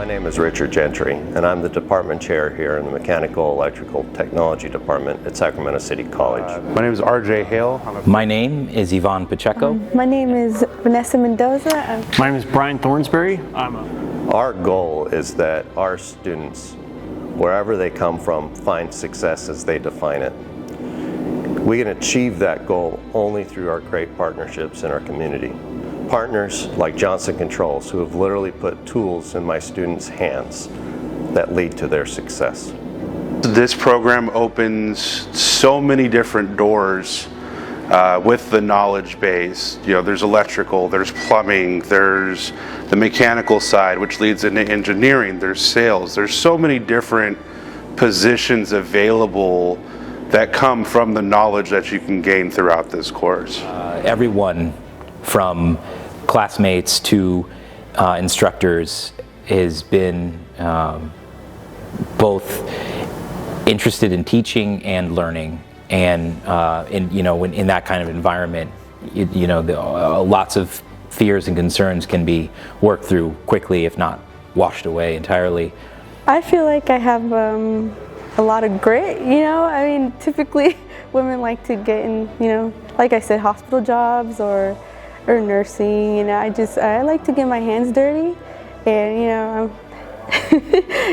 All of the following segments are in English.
name is Richard Gentry, and I'm the department chair here in the Mechanical Electrical Technology Department at Sacramento City College. My name is RJ Hale. My name is Yvonne Pacheco. My name is Vanessa Mendoza. My name is Brian Thornsberry. Our goal is that our students, wherever they come from, find success as they define it. We can achieve that goal only through our great partnerships in our community. Partners like Johnson Controls, who have literally put tools in my students' hands that lead to their success. This program opens so many different doors with the knowledge base. You know, there's electrical, there's plumbing, there's the mechanical side, which leads into engineering, there's sales. There's so many different positions available that come from the knowledge that you can gain throughout this course. Everyone from classmates to instructors has been both interested in teaching and learning, and in that kind of environment, lots of fears and concerns can be worked through quickly, if not washed away entirely. I feel like I have a lot of grit, I mean, typically women like to get in, like I said, hospital jobs or nursing, I like to get my hands dirty, and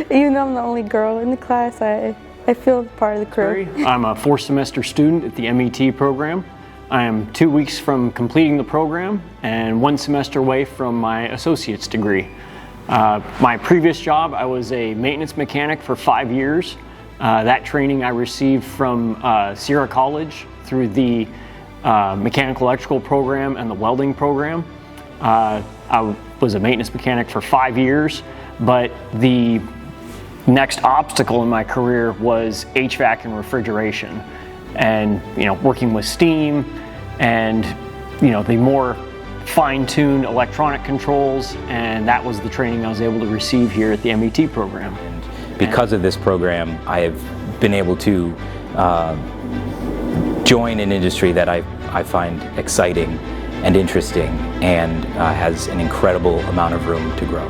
even though I'm the only girl in the class, I feel part of the crew. I'm a 4th-semester student at the MET program. I am 2 weeks from completing the program and 1 semester away from my associate's degree. My previous job, I was a maintenance mechanic for 5 years. That training I received from Sierra College through the mechanical electrical program and the welding program. I was a maintenance mechanic for 5 years, but the next obstacle in my career was HVAC and refrigeration, and working with steam and the more fine-tuned electronic controls, and that was the training I was able to receive here at the MET program. And because of this program, I have been able to join an industry that I find exciting and interesting, and has an incredible amount of room to grow.